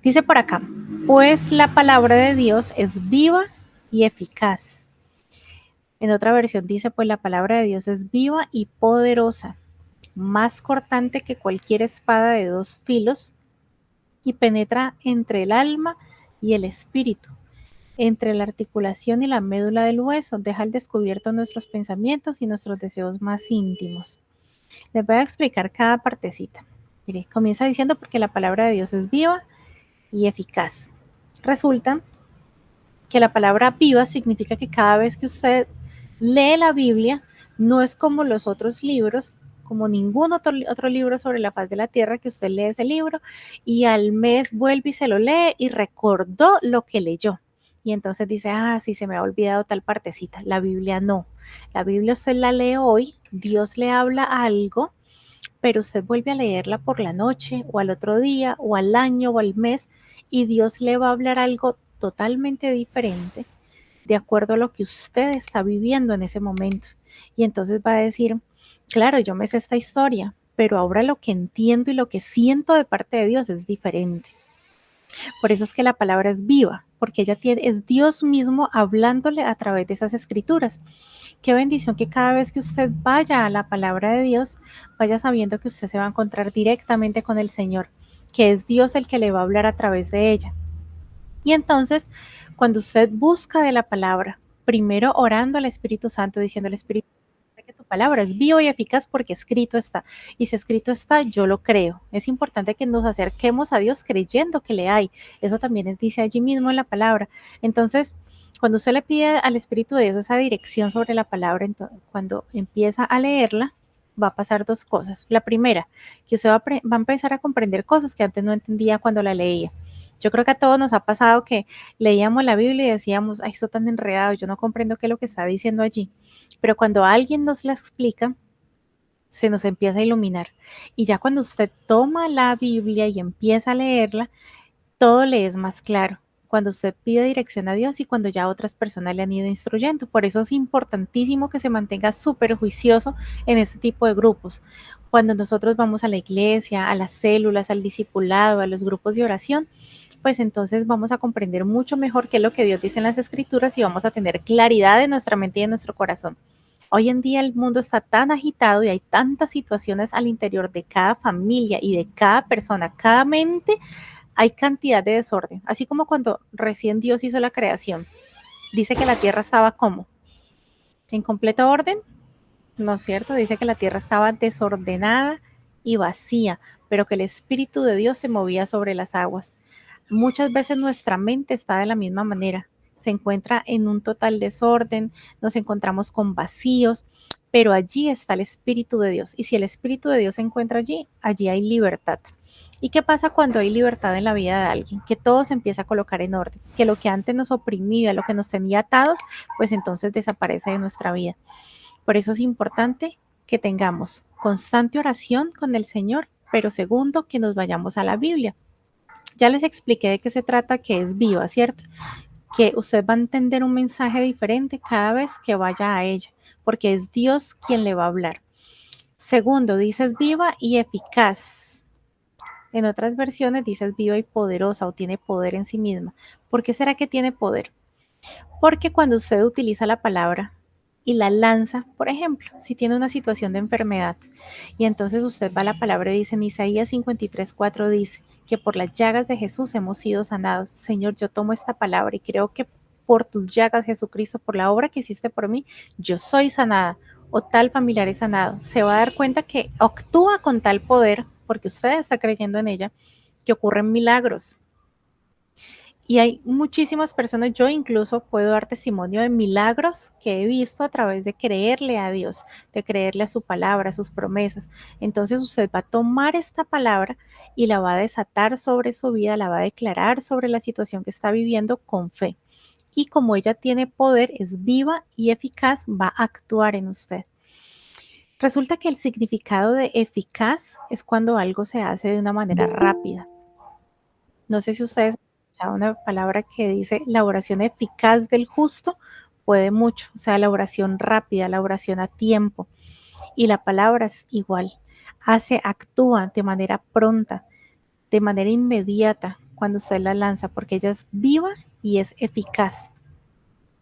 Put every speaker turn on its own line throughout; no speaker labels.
Dice por acá, pues la palabra de Dios es viva y eficaz. En otra versión dice, pues la palabra de Dios es viva y poderosa, más cortante que cualquier espada de dos filos y penetra entre el alma y el espíritu, entre la articulación y la médula del hueso, deja al descubierto nuestros pensamientos y nuestros deseos más íntimos. Les voy a explicar cada partecita. Mire, comienza diciendo porque la palabra de Dios es viva y eficaz. Resulta que la palabra viva significa que cada vez que usted lee la Biblia, no es como los otros libros, como ningún otro libro sobre la faz de la tierra, que usted lee ese libro y al mes vuelve y se lo lee y recordó lo que leyó. Y entonces dice, sí, se me ha olvidado tal partecita. La Biblia no. La Biblia usted la lee hoy, Dios le habla algo, pero usted vuelve a leerla por la noche o al otro día o al año o al mes y Dios le va a hablar algo totalmente diferente de acuerdo a lo que usted está viviendo en ese momento. Y entonces va a decir, claro, yo me sé esta historia, pero ahora lo que entiendo y lo que siento de parte de Dios es diferente. Por eso es que la palabra es viva, porque es Dios mismo hablándole a través de esas escrituras. Qué bendición que cada vez que usted vaya a la palabra de Dios, vaya sabiendo que usted se va a encontrar directamente con el Señor, que es Dios el que le va a hablar a través de ella. Y entonces, cuando usted busca de la palabra, primero orando al Espíritu Santo, diciendo al Espíritu que tu palabra es viva y eficaz porque escrito está. Y si escrito está, yo lo creo. Es importante que nos acerquemos a Dios creyendo que le hay. Eso también dice allí mismo en la palabra. Entonces, cuando usted le pide al Espíritu de Dios esa dirección sobre la palabra, entonces, cuando empieza a leerla, va a pasar dos cosas. La primera, que usted va a empezar a comprender cosas que antes no entendía cuando la leía. Yo creo que a todos nos ha pasado que leíamos la Biblia y decíamos, ay, esto tan enredado, yo no comprendo qué es lo que está diciendo allí. Pero cuando alguien nos la explica, se nos empieza a iluminar. Y ya cuando usted toma la Biblia y empieza a leerla, todo le es más claro. Cuando usted pide dirección a Dios y cuando ya otras personas le han ido instruyendo. Por eso es importantísimo que se mantenga súper juicioso en este tipo de grupos. Cuando nosotros vamos a la iglesia, a las células, al discipulado, a los grupos de oración, pues entonces vamos a comprender mucho mejor qué es lo que Dios dice en las escrituras y vamos a tener claridad en nuestra mente y en nuestro corazón. Hoy en día el mundo está tan agitado y hay tantas situaciones al interior de cada familia y de cada persona, cada mente, hay cantidad de desorden. Así como cuando recién Dios hizo la creación, dice que la tierra estaba como en completo orden, ¿no es cierto? Dice que la tierra estaba desordenada y vacía, pero que el Espíritu de Dios se movía sobre las aguas. Muchas veces nuestra mente está de la misma manera, se encuentra en un total desorden, nos encontramos con vacíos, pero allí está el Espíritu de Dios. Y si el Espíritu de Dios se encuentra allí, allí hay libertad. ¿Y qué pasa cuando hay libertad en la vida de alguien? Que todo se empieza a colocar en orden, que lo que antes nos oprimía, lo que nos tenía atados, pues entonces desaparece de nuestra vida. Por eso es importante que tengamos constante oración con el Señor, pero segundo, que nos vayamos a la Biblia. Ya les expliqué de qué se trata, que es viva, ¿cierto? Que usted va a entender un mensaje diferente cada vez que vaya a ella, porque es Dios quien le va a hablar. Segundo, dices viva y eficaz. En otras versiones dices viva y poderosa o tiene poder en sí misma. ¿Por qué será que tiene poder? Porque cuando usted utiliza la palabra y la lanza, por ejemplo, si tiene una situación de enfermedad y entonces usted va a la palabra y dice en Isaías 53:4 dice que por las llagas de Jesús hemos sido sanados. Señor, yo tomo esta palabra y creo que por tus llagas, Jesucristo, por la obra que hiciste por mí, yo soy sanada o tal familiar es sanado. Se va a dar cuenta que actúa con tal poder, porque usted está creyendo en ella, que ocurren milagros. Y hay muchísimas personas, yo incluso puedo dar testimonio de milagros que he visto a través de creerle a Dios, de creerle a su palabra, a sus promesas. Entonces usted va a tomar esta palabra y la va a desatar sobre su vida, la va a declarar sobre la situación que está viviendo con fe. Y como ella tiene poder, es viva y eficaz, va a actuar en usted. Resulta que el significado de eficaz es cuando algo se hace de una manera rápida. No sé si ustedes han escuchado una palabra que dice la oración eficaz del justo puede mucho, o sea, la oración rápida, la oración a tiempo. Y la palabra es igual, actúa de manera pronta, de manera inmediata. cuando usted la lanza, porque ella es viva y es eficaz.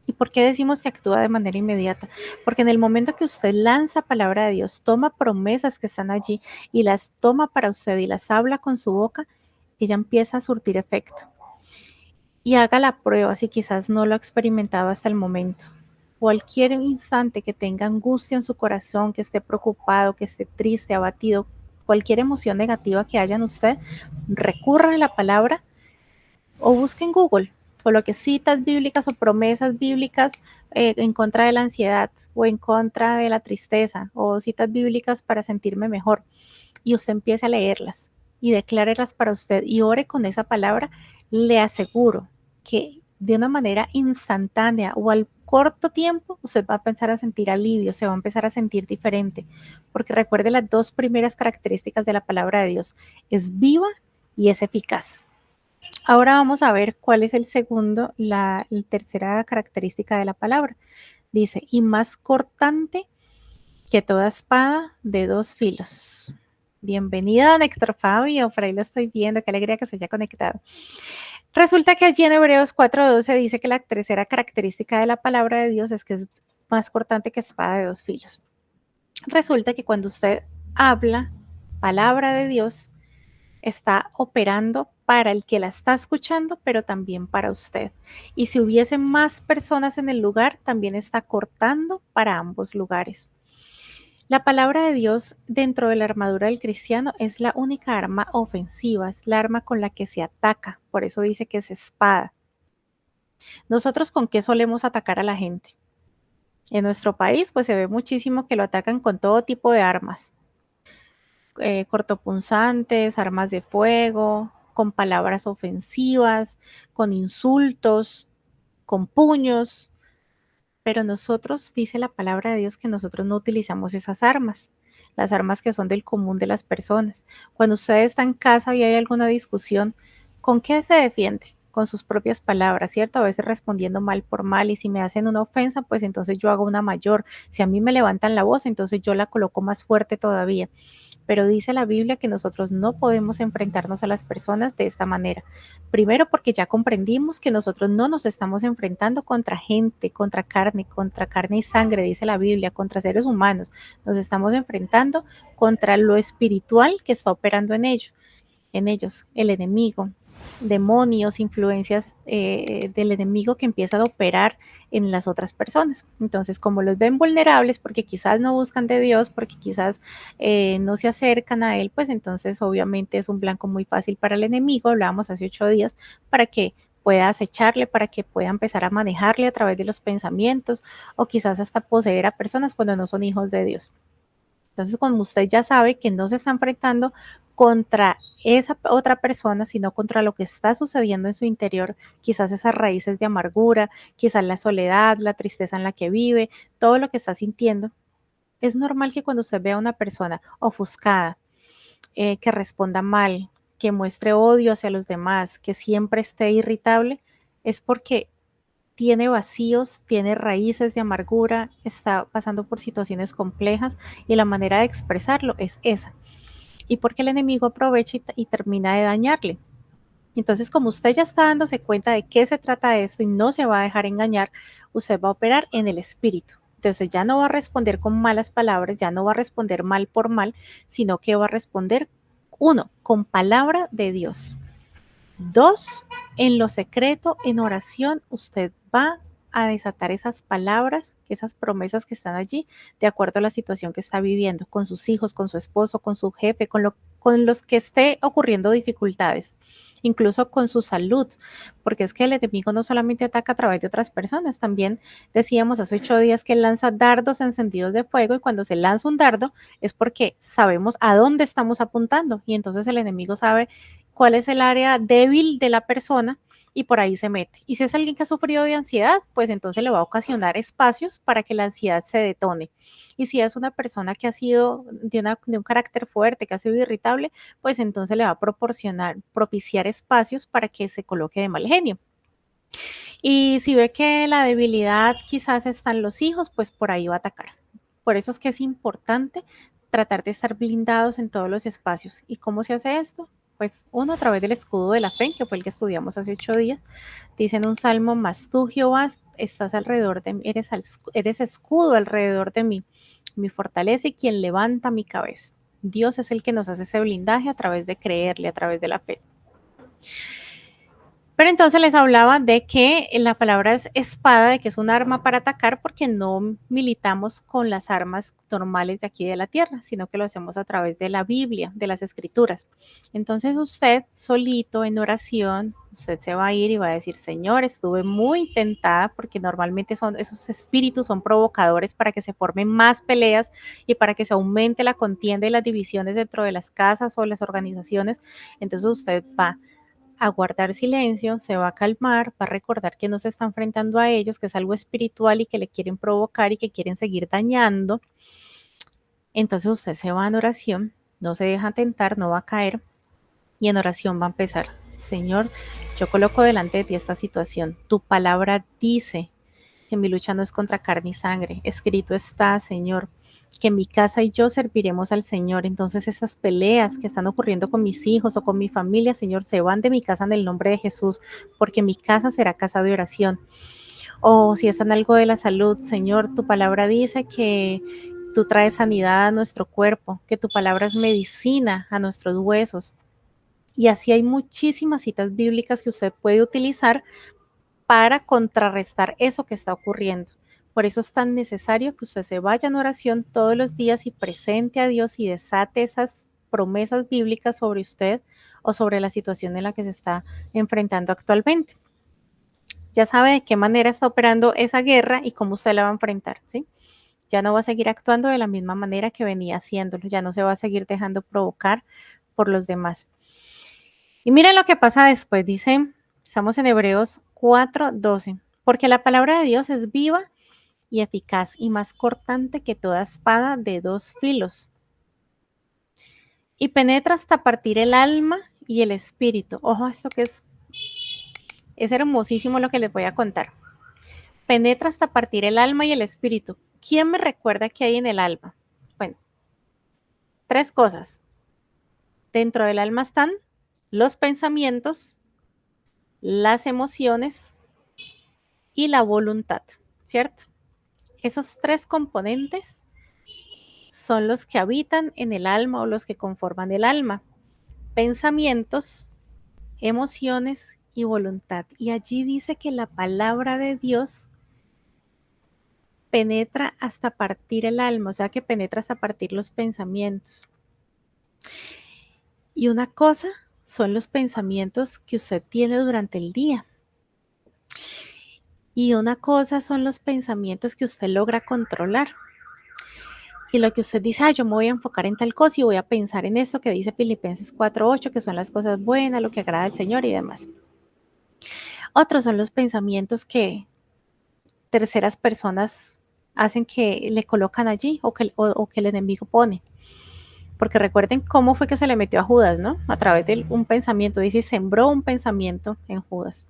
¿Y por qué decimos que actúa de manera inmediata? Porque en el momento que usted lanza palabra de Dios, toma promesas que están allí y las toma para usted y las habla con su boca, ella empieza a surtir efecto. Y haga la prueba si quizás no lo ha experimentado hasta el momento. Cualquier instante que tenga angustia en su corazón, que esté preocupado, que esté triste, abatido, cualquier emoción negativa que haya en usted, recurra a la palabra o busque en Google, coloque citas bíblicas o promesas bíblicas en contra de la ansiedad o en contra de la tristeza o citas bíblicas para sentirme mejor y usted empiece a leerlas y declárelas para usted y ore con esa palabra, le aseguro que de una manera instantánea o al corto tiempo usted va a empezar a sentir alivio, se va a empezar a sentir diferente, porque recuerde las dos primeras características de la palabra de Dios, es viva y es eficaz. Ahora vamos a ver cuál es el segundo, la tercera característica de la palabra. Dice, y más cortante que toda espada de dos filos. Bienvenido, don Héctor Fabio, por ahí lo estoy viendo, qué alegría que se haya conectado. Resulta que allí en Hebreos 4:12 dice que la tercera característica de la palabra de Dios es que es más cortante que espada de dos filos. Resulta que cuando usted habla palabra de Dios, está operando para el que la está escuchando, pero también para usted. Y si hubiese más personas en el lugar, también está cortando para ambos lugares. La palabra de Dios dentro de la armadura del cristiano es la única arma ofensiva, es la arma con la que se ataca, por eso dice que es espada. Nosotros con qué solemos atacar a la gente. En nuestro país pues se ve muchísimo que lo atacan con todo tipo de armas, cortopunzantes, armas de fuego, con palabras ofensivas, con insultos, con puños, pero nosotros, dice la palabra de Dios, que nosotros no utilizamos esas armas, las armas que son del común de las personas. Cuando usted está en casa y hay alguna discusión, ¿con qué se defiende? Con sus propias palabras, ¿cierto? A veces respondiendo mal por mal y si me hacen una ofensa, pues entonces yo hago una mayor. Si a mí me levantan la voz, entonces yo la coloco más fuerte todavía. Pero dice la Biblia que nosotros no podemos enfrentarnos a las personas de esta manera. Primero porque ya comprendimos que nosotros no nos estamos enfrentando contra gente, contra carne y sangre, dice la Biblia, contra seres humanos. Nos estamos enfrentando contra lo espiritual que está operando en ellos, el enemigo, demonios, influencias del enemigo que empiezan a operar en las otras personas. Entonces, como los ven vulnerables, porque quizás no buscan de Dios, porque quizás no se acercan a Él, pues entonces obviamente es un blanco muy fácil para el enemigo, hablábamos hace 8 días, para que pueda acecharle, para que pueda empezar a manejarle a través de los pensamientos o quizás hasta poseer a personas cuando no son hijos de Dios. Entonces, como usted ya sabe que no se está enfrentando contra esa otra persona, sino contra lo que está sucediendo en su interior, quizás esas raíces de amargura, quizás la soledad, la tristeza en la que vive, todo lo que está sintiendo, es normal que cuando usted vea a una persona ofuscada, que responda mal, que muestre odio hacia los demás, que siempre esté irritable, es porque tiene vacíos, tiene raíces de amargura, está pasando por situaciones complejas y la manera de expresarlo es esa. Y porque el enemigo aprovecha y termina de dañarle. Entonces, como usted ya está dándose cuenta de qué se trata esto y no se va a dejar engañar, usted va a operar en el espíritu. Entonces ya no va a responder con malas palabras, ya no va a responder mal por mal, sino que va a responder, uno, con palabra de Dios. Dos, en lo secreto, en oración, usted va a desatar esas palabras, esas promesas que están allí, de acuerdo a la situación que está viviendo, con sus hijos, con su esposo, con su jefe, con los que esté ocurriendo dificultades, incluso con su salud, porque es que el enemigo no solamente ataca a través de otras personas, también decíamos hace 8 días que él lanza dardos encendidos de fuego y cuando se lanza un dardo es porque sabemos a dónde estamos apuntando y entonces el enemigo sabe cuál es el área débil de la persona y por ahí se mete. Y si es alguien que ha sufrido de ansiedad, pues entonces le va a ocasionar espacios para que la ansiedad se detone. Y si es una persona que ha sido de un carácter fuerte, que ha sido irritable, pues entonces le va a propiciar espacios para que se coloque de mal genio. Y si ve que la debilidad quizás está en los hijos, pues por ahí va a atacar. Por eso es importante tratar de estar blindados en todos los espacios. ¿Y cómo se hace esto? Pues uno a través del escudo de la fe, que fue el que estudiamos hace 8 días, dice en un salmo: mas tú, Jehová, estás alrededor de mí, eres escudo alrededor de mí, mi fortaleza y quien levanta mi cabeza. Dios es el que nos hace ese blindaje a través de creerle, a través de la fe. Pero entonces les hablaba de que la palabra es espada, de que es un arma para atacar, porque no militamos con las armas normales de aquí de la tierra, sino que lo hacemos a través de la Biblia, de las escrituras. Entonces usted solito en oración, usted se va a ir y va a decir: Señor, estuve muy tentada, porque normalmente esos espíritus son provocadores para que se formen más peleas y para que se aumente la contienda y las divisiones dentro de las casas o las organizaciones. Entonces usted va a guardar silencio, se va a calmar, va a recordar que no se está enfrentando a ellos, que es algo espiritual y que le quieren provocar y que quieren seguir dañando. Entonces usted se va en oración, no se deja tentar, no va a caer, y en oración va a empezar: Señor, yo coloco delante de ti esta situación. Tu palabra dice que mi lucha no es contra carne y sangre. Escrito está, Señor, que mi casa y yo serviremos al Señor. Entonces esas peleas que están ocurriendo con mis hijos o con mi familia, Señor, se van de mi casa en el nombre de Jesús, porque mi casa será casa de oración. O si es en algo de la salud, Señor, tu palabra dice que tú traes sanidad a nuestro cuerpo, que tu palabra es medicina a nuestros huesos. Y así hay muchísimas citas bíblicas que usted puede utilizar para contrarrestar eso que está ocurriendo. Por eso es tan necesario que usted se vaya en oración todos los días y presente a Dios y desate esas promesas bíblicas sobre usted o sobre la situación en la que se está enfrentando actualmente. Ya sabe de qué manera está operando esa guerra y cómo usted la va a enfrentar, ¿sí? Ya no va a seguir actuando de la misma manera que venía haciéndolo, ya no se va a seguir dejando provocar por los demás. Y miren lo que pasa después, dice, estamos en Hebreos 4:12, porque la palabra de Dios es viva y eficaz y más cortante que toda espada de 2 filos y penetra hasta partir el alma y el espíritu. Ojo, esto que es hermosísimo lo que les voy a contar. Penetra hasta partir el alma y el espíritu. ¿Quién me recuerda qué hay en el alma? Bueno, 3 cosas. Dentro del alma están los pensamientos, las emociones y la voluntad, ¿cierto? Esos 3 componentes son los que habitan en el alma o los que conforman el alma. Pensamientos, emociones y voluntad. Y allí dice que la palabra de Dios penetra hasta partir el alma, o sea que penetra hasta partir los pensamientos. Y una cosa son los pensamientos que usted tiene durante el día. Y una cosa son los pensamientos que usted logra controlar. Y lo que usted dice: yo me voy a enfocar en tal cosa y voy a pensar en esto que dice Filipenses 4:8, que son las cosas buenas, lo que agrada al Señor y demás. Otros son los pensamientos que terceras personas hacen, que le colocan allí o que el enemigo pone. Porque recuerden cómo fue que se le metió a Judas, ¿no? A través de un pensamiento. Dice: sembró un pensamiento en Judas.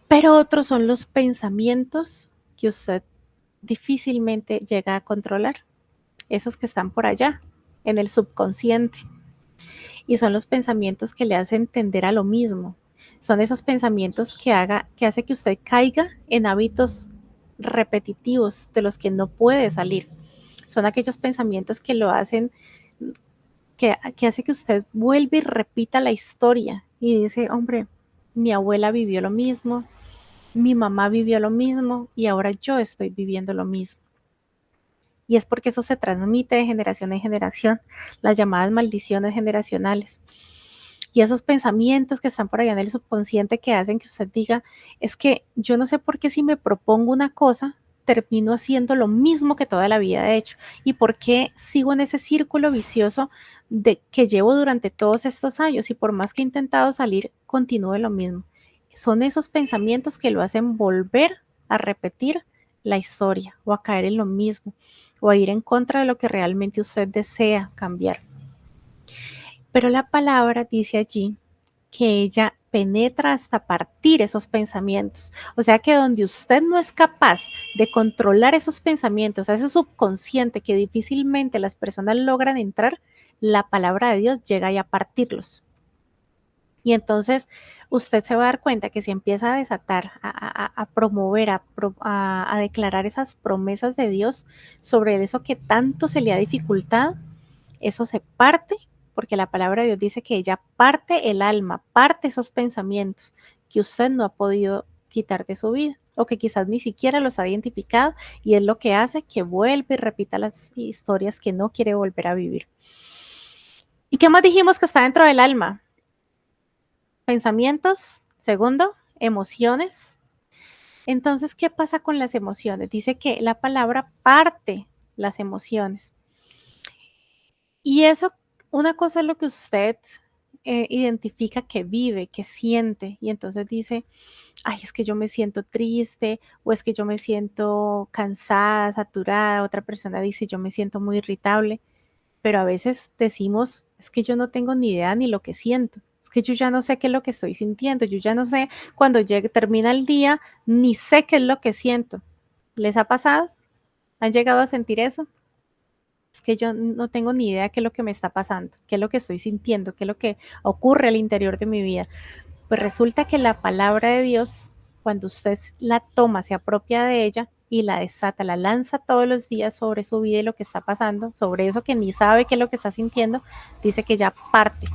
Pero otros son los pensamientos que usted difícilmente llega a controlar. Esos que están por allá, en el subconsciente. Y son los pensamientos que le hacen tender a lo mismo. Son esos pensamientos que hace que usted caiga en hábitos repetitivos de los que no puede salir. Son aquellos pensamientos que lo hacen, que hace que usted vuelva y repita la historia y dice: hombre, mi abuela vivió lo mismo, mi mamá vivió lo mismo y ahora yo estoy viviendo lo mismo. Y es porque eso se transmite de generación en generación, las llamadas maldiciones generacionales. Y esos pensamientos que están por allá en el subconsciente que hacen que usted diga: es que yo no sé por qué si me propongo una cosa, termino haciendo lo mismo que toda la vida he hecho. Y por qué sigo en ese círculo vicioso de que llevo durante todos estos años y por más que he intentado salir, continúo lo mismo. Son esos pensamientos que lo hacen volver a repetir la historia o a caer en lo mismo o a ir en contra de lo que realmente usted desea cambiar. Pero la palabra dice allí que ella penetra hasta partir esos pensamientos. O sea que donde usted no es capaz de controlar esos pensamientos, a ese subconsciente que difícilmente las personas logran entrar, la palabra de Dios llega ahí a partirlos. Y entonces usted se va a dar cuenta que si empieza a desatar, a promover, a declarar esas promesas de Dios sobre eso que tanto se le ha dificultado, eso se parte, porque la palabra de Dios dice que ella parte el alma, parte esos pensamientos que usted no ha podido quitar de su vida o que quizás ni siquiera los ha identificado, y es lo que hace que vuelva y repita las historias que no quiere volver a vivir. ¿Y qué más dijimos que está dentro del alma? Pensamientos. Segundo, emociones. Entonces, ¿qué pasa con las emociones? Dice que la palabra parte las emociones. Y eso, una cosa es lo que usted identifica que vive, que siente, y entonces dice, ay, es que yo me siento triste, o es que yo me siento cansada, saturada. Otra persona dice, yo me siento muy irritable, pero a veces decimos, es que yo no tengo ni idea ni lo que siento. Es que yo ya no sé qué es lo que estoy sintiendo. Yo ya no sé cuando termina el día, ni sé qué es lo que siento. ¿Les ha pasado? ¿Han llegado a sentir eso? Es que yo no tengo ni idea qué es lo que me está pasando, qué es lo que estoy sintiendo, qué es lo que ocurre al interior de mi vida. Pues resulta que la palabra de Dios, cuando usted la toma, se apropia de ella y la desata, la lanza todos los días sobre su vida y lo que está pasando, sobre eso que ni sabe qué es lo que está sintiendo, dice que ya parte.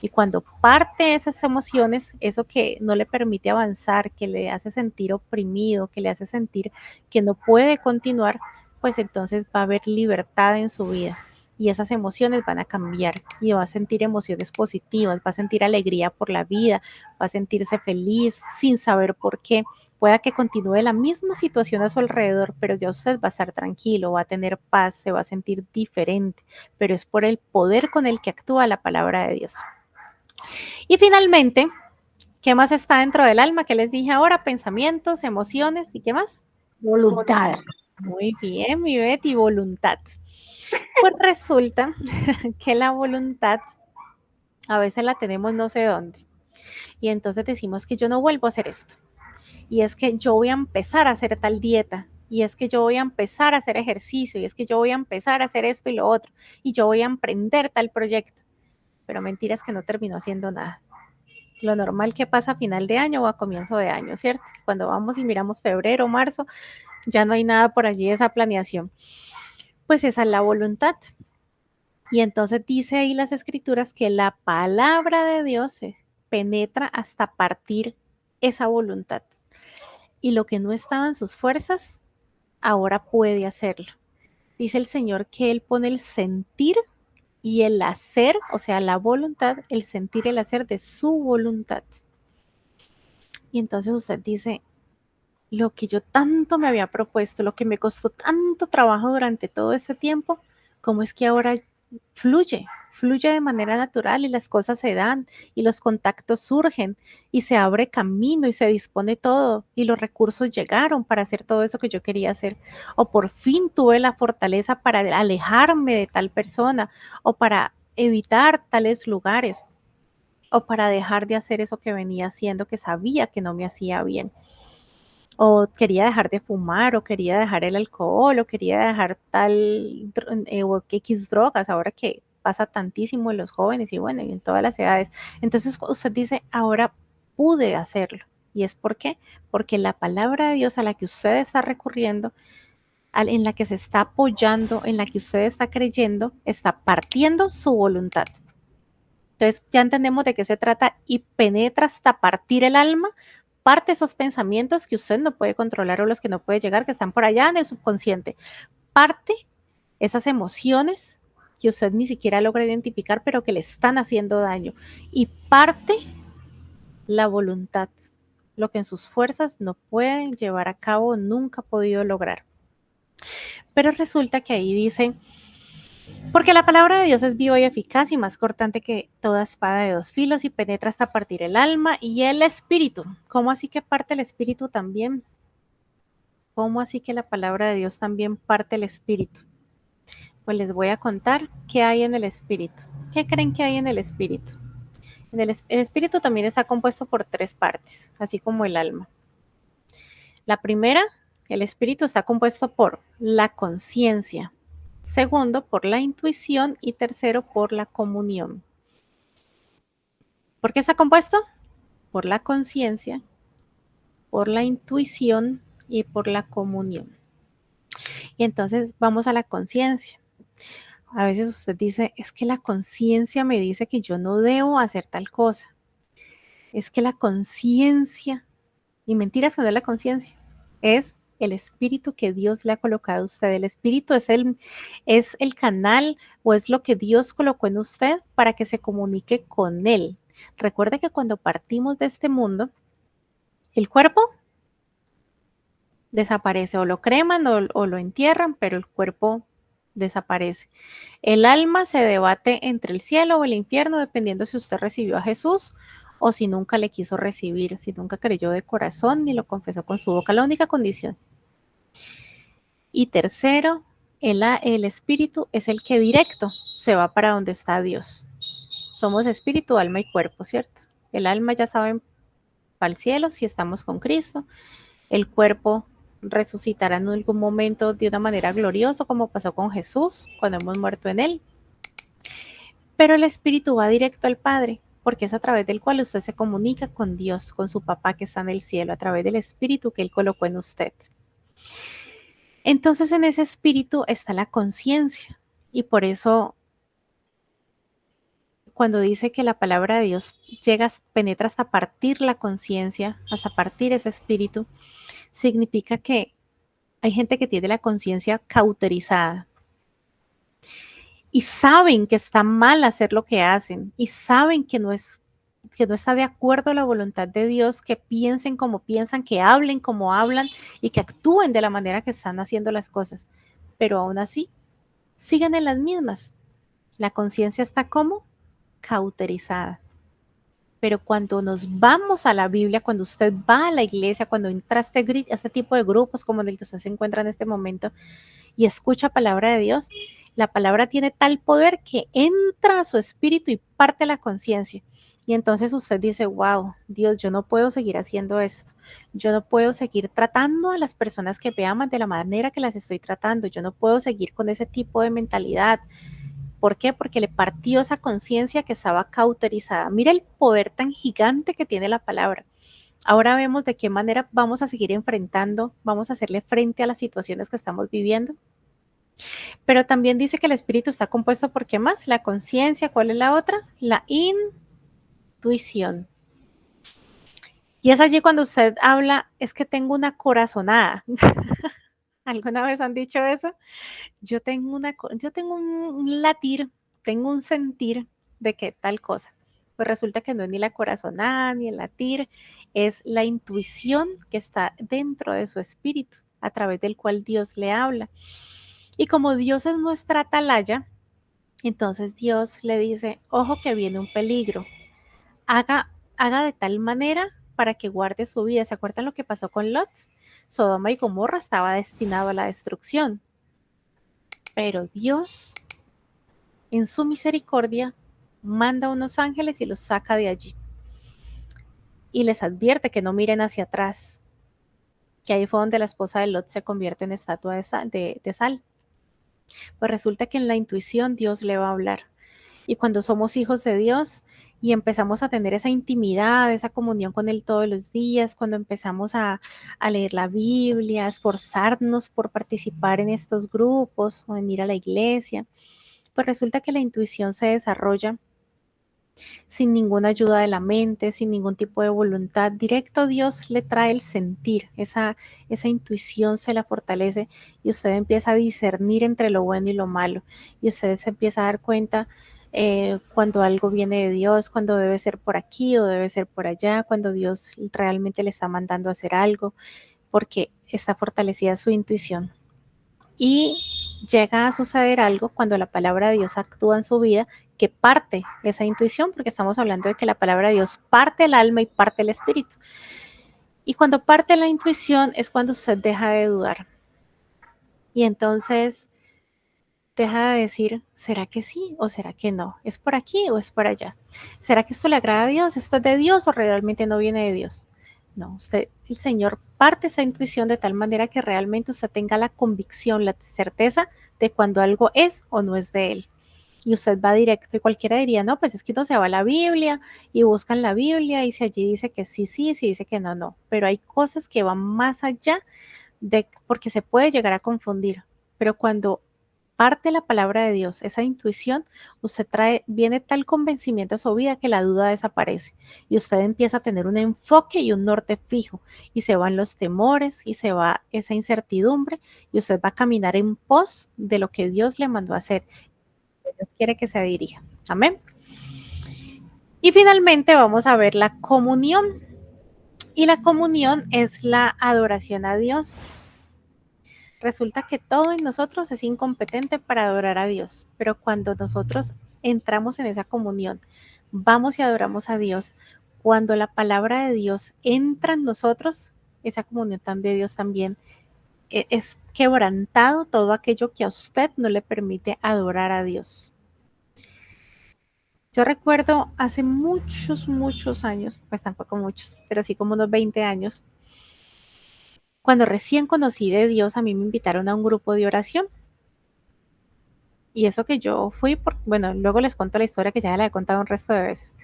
Y cuando parte esas emociones, eso que no le permite avanzar, que le hace sentir oprimido, que le hace sentir que no puede continuar, pues entonces va a haber libertad en su vida. Y esas emociones van a cambiar y va a sentir emociones positivas, va a sentir alegría por la vida, va a sentirse feliz sin saber por qué. Pueda que continúe la misma situación a su alrededor, pero ya usted va a estar tranquilo, va a tener paz, se va a sentir diferente, pero es por el poder con el que actúa la palabra de Dios. Y finalmente, ¿qué más está dentro del alma? ¿Qué les dije ahora? Pensamientos, emociones y ¿qué más?
Voluntad.
Muy bien, mi Betty, voluntad. Pues resulta que la voluntad a veces la tenemos no sé dónde. Y entonces decimos que yo no vuelvo a hacer esto. Y es que yo voy a empezar a hacer tal dieta. Y es que yo voy a empezar a hacer ejercicio. Y es que yo voy a empezar a hacer esto y lo otro. Y yo voy a emprender tal proyecto. Pero mentira es que no terminó haciendo nada. Lo normal que pasa a final de año o a comienzo de año, ¿cierto? Cuando vamos y miramos febrero, marzo, ya no hay nada por allí de esa planeación. Pues esa es la voluntad. Y entonces dice ahí las escrituras que la palabra de Dios penetra hasta partir esa voluntad. Y lo que no estaba en sus fuerzas, ahora puede hacerlo. Dice el Señor que Él pone el sentir y el hacer, o sea, la voluntad, el sentir y el hacer de su voluntad. Y entonces usted dice, lo que yo tanto me había propuesto, lo que me costó tanto trabajo durante todo este tiempo, ¿cómo es que ahora fluye? Fluye de manera natural y las cosas se dan y los contactos surgen y se abre camino y se dispone todo y los recursos llegaron para hacer todo eso que yo quería hacer. O por fin tuve la fortaleza para alejarme de tal persona o para evitar tales lugares o para dejar de hacer eso que venía haciendo que sabía que no me hacía bien. O quería dejar de fumar, o quería dejar el alcohol, o quería dejar o X drogas, ahora que pasa tantísimo en los jóvenes y bueno, y en todas las edades. Entonces usted dice, ahora pude hacerlo. ¿Y es por qué? Porque la palabra de Dios a la que usted está recurriendo, en la que se está apoyando, en la que usted está creyendo, está partiendo su voluntad. Entonces ya entendemos de qué se trata y penetra hasta partir el alma, parte esos pensamientos que usted no puede controlar o los que no puede llegar, que están por allá en el subconsciente. Parte esas emociones que usted ni siquiera logra identificar, pero que le están haciendo daño. Y parte la voluntad, lo que en sus fuerzas no pueden llevar a cabo, nunca ha podido lograr. Pero resulta que ahí dice, porque la palabra de Dios es viva y eficaz y más cortante que toda espada de dos filos y penetra hasta partir el alma y el espíritu. ¿Cómo así que parte el espíritu también? ¿Cómo así que la palabra de Dios también parte el espíritu? Pues les voy a contar qué hay en el espíritu. ¿Qué creen que hay en el espíritu? El espíritu también está compuesto por 3 partes, así como el alma. La primera, el espíritu está compuesto por la conciencia. Segundo, por la intuición. Y tercero, por la comunión. ¿Por qué está compuesto? Por la conciencia, por la intuición y por la comunión. Y entonces vamos a la conciencia. A veces usted dice, es que la conciencia me dice que yo no debo hacer tal cosa. Es que la conciencia, y mentiras que no es la conciencia, es el espíritu que Dios le ha colocado a usted. El espíritu es el canal o es lo que Dios colocó en usted para que se comunique con él. Recuerde que cuando partimos de este mundo, el cuerpo desaparece, o lo creman o lo entierran, pero el cuerpo desaparece. El alma se debate entre el cielo o el infierno, dependiendo si usted recibió a Jesús o si nunca le quiso recibir, si nunca creyó de corazón ni lo confesó con su boca, la única condición. Y tercero, el espíritu es el que directo se va para donde está Dios. Somos espíritu, alma y cuerpo, ¿cierto? El alma, ya saben, para el cielo si estamos con Cristo. El cuerpo resucitará en algún momento de una manera gloriosa, como pasó con Jesús cuando hemos muerto en él. Pero el espíritu va directo al Padre, porque es a través del cual usted se comunica con Dios, con su papá que está en el cielo, a través del espíritu que él colocó en usted. Entonces en ese espíritu está la conciencia, y por eso cuando dice que la palabra de Dios llega, penetra hasta partir la conciencia, hasta partir ese espíritu, significa que hay gente que tiene la conciencia cauterizada y saben que está mal hacer lo que hacen y saben que no está de acuerdo a la voluntad de Dios, que piensen como piensan, que hablen como hablan y que actúen de la manera que están haciendo las cosas. Pero aún así, siguen en las mismas. La conciencia está como cauterizada. Pero cuando nos vamos a la Biblia, cuando usted va a la iglesia, cuando entra a este tipo de grupos como en el que usted se encuentra en este momento y escucha palabra de Dios, la palabra tiene tal poder que entra a su espíritu y parte la conciencia. Y entonces usted dice, wow, Dios, yo no puedo seguir haciendo esto. Yo no puedo seguir tratando a las personas que me aman de la manera que las estoy tratando. Yo no puedo seguir con ese tipo de mentalidad. ¿Por qué? Porque le partió esa conciencia que estaba cauterizada. Mira el poder tan gigante que tiene la palabra. Ahora vemos de qué manera vamos a seguir enfrentando, vamos a hacerle frente a las situaciones que estamos viviendo. Pero también dice que el espíritu está compuesto por qué más, la conciencia, ¿cuál es la otra? La intuición. Y es allí cuando usted habla, es que tengo una corazonada. ¿Alguna vez han dicho eso? Yo tengo un latir, tengo un sentir de que tal cosa. Pues resulta que no es ni la corazonada ni el latir, es la intuición que está dentro de su espíritu, a través del cual Dios le habla. Y como Dios es nuestra atalaya, entonces Dios le dice, ojo que viene un peligro, haga de tal manera para que guarde su vida. ¿Se acuerdan lo que pasó con Lot? Sodoma y Gomorra estaba destinado a la destrucción. Pero Dios, en su misericordia, manda unos ángeles y los saca de allí. Y les advierte que no miren hacia atrás, que ahí fue donde la esposa de Lot se convierte en estatua de sal. Pues resulta que en la intuición Dios le va a hablar. Y cuando somos hijos de Dios y empezamos a tener esa intimidad, esa comunión con Él todos los días, cuando empezamos a leer la Biblia, a esforzarnos por participar en estos grupos o en ir a la iglesia, pues resulta que la intuición se desarrolla sin ninguna ayuda de la mente, sin ningún tipo de voluntad. Directo Dios le trae el sentir, esa intuición se la fortalece y usted empieza a discernir entre lo bueno y lo malo. Y usted se empieza a dar cuenta cuando algo viene de Dios, cuando debe ser por aquí o debe ser por allá, cuando Dios realmente le está mandando a hacer algo, porque está fortalecida su intuición. Y llega a suceder algo cuando la palabra de Dios actúa en su vida, que parte esa intuición, porque estamos hablando de que la palabra de Dios parte el alma y parte el espíritu. Y cuando parte la intuición es cuando usted deja de dudar. Y entonces deja de decir, ¿será que sí o será que no? ¿Es por aquí o es por allá? ¿Será que esto le agrada a Dios? ¿Esto es de Dios o realmente no viene de Dios? No, el Señor parte esa intuición de tal manera que realmente usted tenga la convicción, la certeza de cuando algo es o no es de Él. Y usted va directo y cualquiera diría, no, pues es que uno se va a la Biblia y buscan la Biblia y si allí dice que sí, sí, si dice que no, no. Pero hay cosas que van más allá porque se puede llegar a confundir. Pero cuando parte la palabra de Dios, esa intuición, usted viene tal convencimiento a su vida que la duda desaparece y usted empieza a tener un enfoque y un norte fijo y se van los temores y se va esa incertidumbre y usted va a caminar en pos de lo que Dios le mandó a hacer. Dios quiere que se dirija. Amén. Y finalmente vamos a ver la comunión. Y la comunión es la adoración a Dios. Resulta que todo en nosotros es incompetente para adorar a Dios, pero cuando nosotros entramos en esa comunión, vamos y adoramos a Dios, cuando la palabra de Dios entra en nosotros, esa comunión de Dios también es quebrantado todo aquello que a usted no le permite adorar a Dios. Yo recuerdo hace muchos, muchos años, pues tampoco muchos, pero sí como unos 20 años, cuando recién conocí de Dios, a mí me invitaron a un grupo de oración. Y eso que yo fui, bueno, luego les cuento la historia que ya la he contado un resto de veces.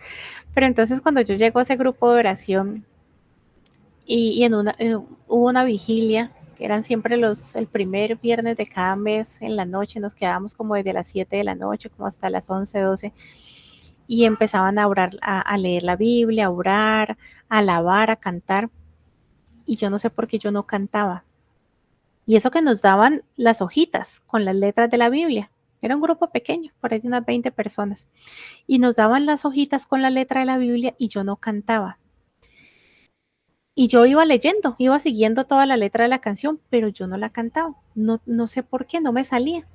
Pero entonces cuando yo llego a ese grupo de oración y hubo una vigilia, que eran siempre el primer viernes de cada mes en la noche, nos quedábamos como desde las 7 de la noche, como hasta las 11, 12, y empezaban a orar, a leer la Biblia, a orar, a alabar, a cantar. Y yo no sé por qué yo no cantaba. Y eso que nos daban las hojitas con las letras de la Biblia. Era un grupo pequeño, por ahí de unas 20 personas. Y nos daban las hojitas con la letra de la Biblia y yo no cantaba. Y yo iba leyendo, iba siguiendo toda la letra de la canción, pero yo no la cantaba. No, no sé por qué, no me salía.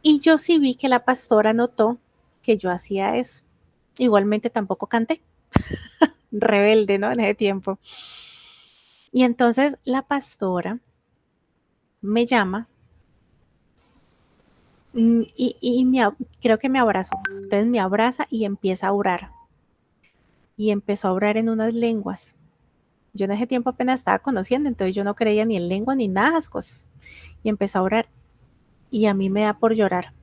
Y yo sí vi que la pastora notó que yo hacía eso. Igualmente tampoco canté. Rebelde, ¿no? En ese tiempo. Y entonces la pastora me llama creo que me abrazó. Entonces me abraza y empieza a orar. Y empezó a orar en unas lenguas. Yo en ese tiempo apenas estaba conociendo, entonces yo no creía ni en lengua ni nada de esas cosas. Y empezó a orar. Y a mí me da por llorar.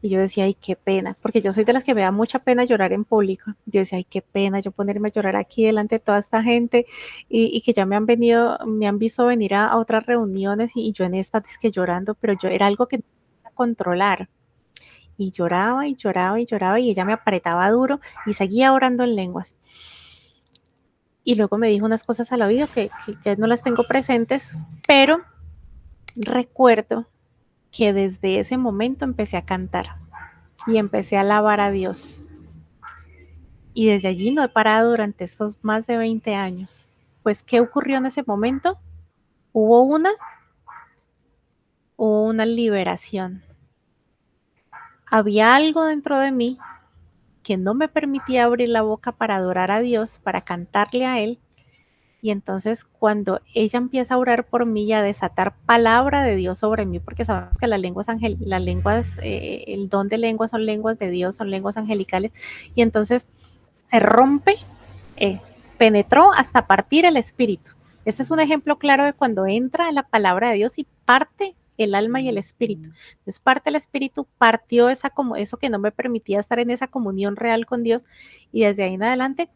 Y yo decía, ay, qué pena, porque yo soy de las que me da mucha pena llorar en público. Yo decía, ay, qué pena yo ponerme a llorar aquí delante de toda esta gente y que ya me han visto venir a otras reuniones y yo en esta es que llorando, pero yo era algo que no podía controlar. Y lloraba y lloraba y lloraba y ella me apretaba duro y seguía orando en lenguas. Y luego me dijo unas cosas al oído que ya no las tengo presentes, pero recuerdo que desde ese momento empecé a cantar y empecé a alabar a Dios. Y desde allí no he parado durante estos más de 20 años. Pues, ¿qué ocurrió en ese momento? Hubo una liberación. Había algo dentro de mí que no me permitía abrir la boca para adorar a Dios, para cantarle a Él. Y entonces cuando ella empieza a orar por mí y a desatar palabra de Dios sobre mí, porque sabemos que el don de lenguas son lenguas de Dios, son lenguas angelicales, y entonces se rompe, penetró hasta partir el espíritu. Ese es un ejemplo claro de cuando entra en la palabra de Dios y parte el alma y el espíritu. Entonces parte el espíritu, partió eso que no me permitía estar en esa comunión real con Dios y desde ahí en adelante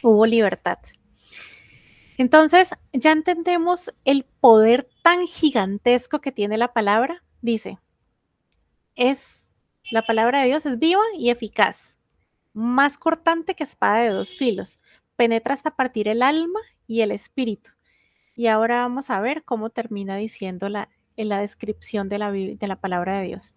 hubo libertad. Entonces, ya entendemos el poder tan gigantesco que tiene la palabra. Dice, la palabra de Dios es viva y eficaz, más cortante que espada de dos filos, penetra hasta partir el alma y el espíritu. Y ahora vamos a ver cómo termina diciendo en la descripción de la palabra de Dios.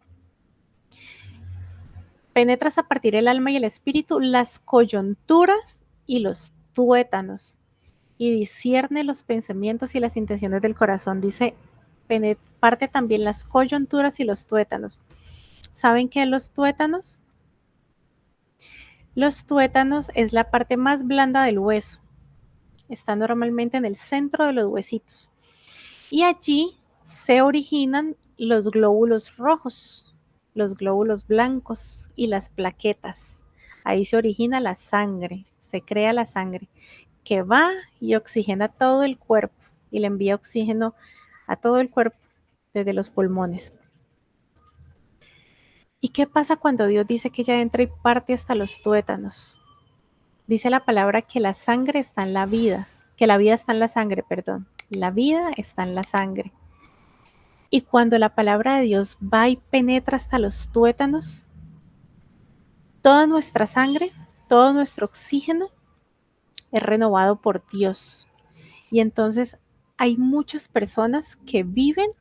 Penetra hasta partir el alma y el espíritu, las coyunturas y los tuétanos, y discierne los pensamientos y las intenciones del corazón. Dice, parte también las coyunturas y los tuétanos. ¿Saben qué es los tuétanos? Los tuétanos es la parte más blanda del hueso. Está normalmente en el centro de los huesitos. Y allí se originan los glóbulos rojos, los glóbulos blancos y las plaquetas. Ahí se origina la sangre, se crea la sangre. que va y oxigena todo el cuerpo y le envía oxígeno a todo el cuerpo desde los pulmones. ¿Y qué pasa cuando Dios dice que ella entra y parte hasta los tuétanos? Dice la palabra que la sangre está en la vida, que la vida está en la sangre, perdón. La vida está en la sangre. Y cuando la palabra de Dios va y penetra hasta los tuétanos, toda nuestra sangre, todo nuestro oxígeno es renovado por Dios. Y entonces hay muchas personas que viven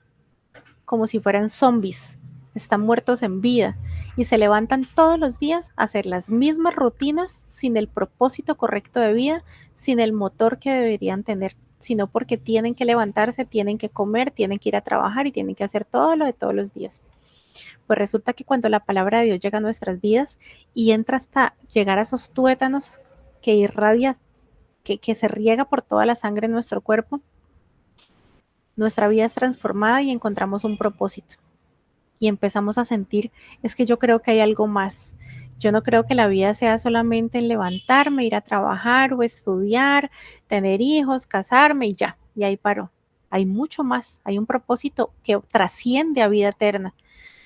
como si fueran zombies, están muertos en vida y se levantan todos los días a hacer las mismas rutinas sin el propósito correcto de vida, sin el motor que deberían tener, sino porque tienen que levantarse, tienen que comer, tienen que ir a trabajar y tienen que hacer todo lo de todos los días. Pues resulta que cuando la palabra de Dios llega a nuestras vidas y entra hasta llegar a esos tuétanos que irradia, que se riega por toda la sangre en nuestro cuerpo, nuestra vida es transformada y encontramos un propósito. Y empezamos a sentir, es que yo creo que hay algo más. Yo no creo que la vida sea solamente en levantarme, ir a trabajar o estudiar, tener hijos, casarme y ya, y ahí paró. Hay mucho más, hay un propósito que trasciende a vida eterna.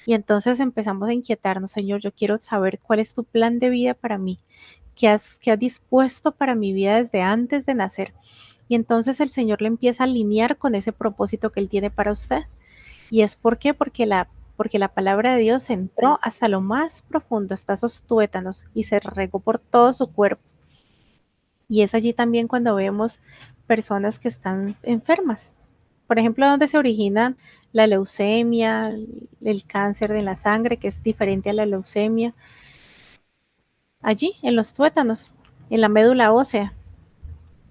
Y entonces empezamos a inquietarnos, Señor, yo quiero saber cuál es tu plan de vida para mí, qué has dispuesto para mi vida desde antes de nacer. Y entonces el Señor le empieza a alinear con ese propósito que Él tiene para usted. ¿Y es por qué? Porque la palabra de Dios entró hasta lo más profundo, hasta esos tuétanos, y se regó por todo su cuerpo. Y es allí también cuando vemos personas que están enfermas. Por ejemplo, donde se origina la leucemia, el cáncer de la sangre, que es diferente a la leucemia. Allí, en los tuétanos, en la médula ósea.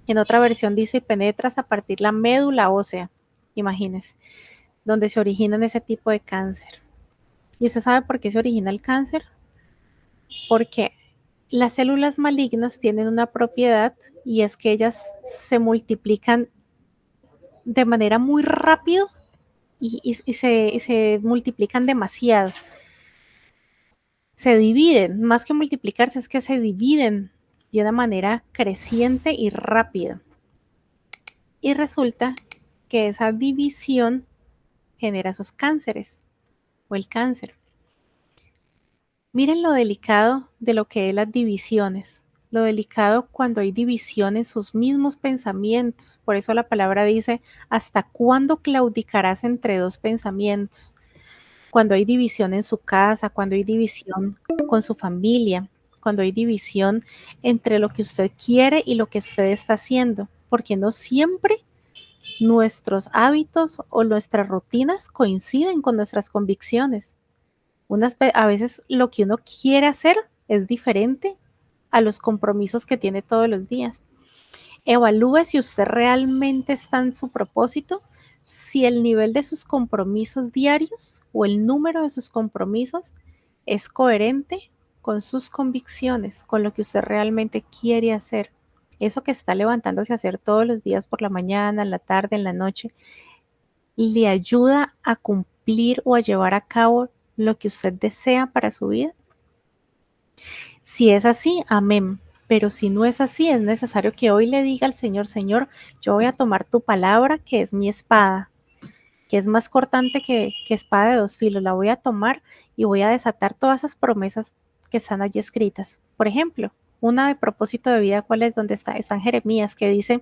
En otra versión dice, penetras a partir la médula ósea, imagínense, donde se originan ese tipo de cáncer. ¿Y usted sabe por qué se origina el cáncer? Porque las células malignas tienen una propiedad y es que ellas se multiplican de manera muy rápido y se multiplican demasiado. Se dividen, más que multiplicarse, es que se dividen de una manera creciente y rápida. Y resulta que esa división genera esos cánceres o el cáncer. Miren lo delicado de lo que es las divisiones, lo delicado cuando hay división en sus mismos pensamientos. Por eso la palabra dice, ¿hasta cuándo claudicarás entre dos pensamientos? Cuando hay división en su casa, cuando hay división con su familia, cuando hay división entre lo que usted quiere y lo que usted está haciendo, porque no siempre nuestros hábitos o nuestras rutinas coinciden con nuestras convicciones. A veces lo que uno quiere hacer es diferente a los compromisos que tiene todos los días. Evalúe si usted realmente está en su propósito, si el nivel de sus compromisos diarios o el número de sus compromisos es coherente con sus convicciones, con lo que usted realmente quiere hacer. Eso que está levantándose a hacer todos los días por la mañana, en la tarde, en la noche, le ayuda a cumplir o a llevar a cabo lo que usted desea para su vida. Si es así, amén. Pero si no es así, es necesario que hoy le diga al Señor, Señor, yo voy a tomar tu palabra, que es mi espada, que es más cortante que espada de dos filos. La voy a tomar y voy a desatar todas esas promesas que están allí escritas. Por ejemplo, una de propósito de vida, ¿cuál es? Donde está en Jeremías, que dice,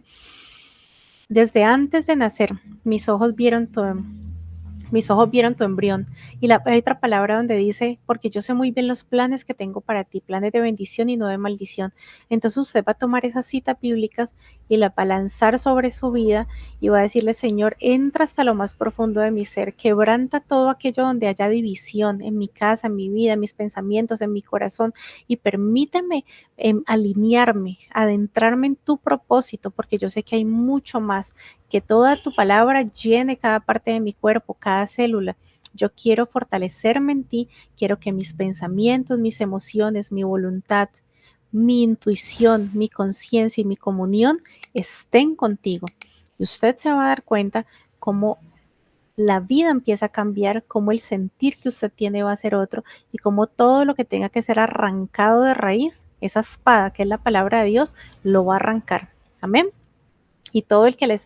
desde antes de nacer, mis ojos vieron tu embrión. Y hay otra palabra donde dice, porque yo sé muy bien los planes que tengo para ti, planes de bendición y no de maldición. Entonces usted va a tomar esas citas bíblicas y la va a lanzar sobre su vida y va a decirle, Señor, entra hasta lo más profundo de mi ser, quebranta todo aquello donde haya división en mi casa, en mi vida, en mis pensamientos, en mi corazón, y permíteme alinearme, adentrarme en tu propósito, porque yo sé que hay mucho más, que toda tu palabra llene cada parte de mi cuerpo, cada célula. Yo quiero fortalecerme en ti, quiero que mis pensamientos, mis emociones, mi voluntad, mi intuición, mi conciencia y mi comunión estén contigo. Y usted se va a dar cuenta cómo la vida empieza a cambiar, cómo el sentir que usted tiene va a ser otro y cómo todo lo que tenga que ser arrancado de raíz, esa espada que es la palabra de Dios, lo va a arrancar. Amén. Y todo el que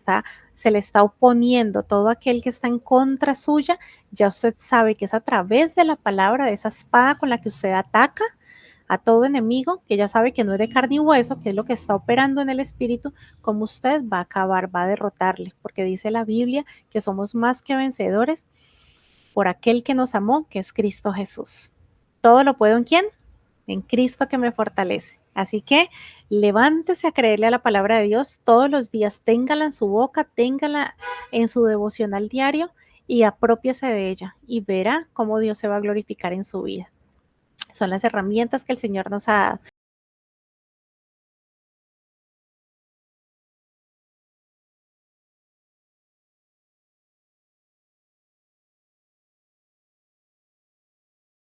se le está oponiendo, todo aquel que está en contra suya, ya usted sabe que es a través de la palabra, de esa espada con la que usted ataca a todo enemigo, que ya sabe que no es de carne y hueso, que es lo que está operando en el espíritu, como usted va a acabar, va a derrotarle, porque dice la Biblia que somos más que vencedores por aquel que nos amó, que es Cristo Jesús. ¿Todo lo puedo en quién? En Cristo que me fortalece. Así que levántese a creerle a la palabra de Dios todos los días, téngala en su boca, téngala en su devocional diario y apropiese de ella y verá cómo Dios se va a glorificar en su vida. Son las herramientas que el Señor nos ha dado.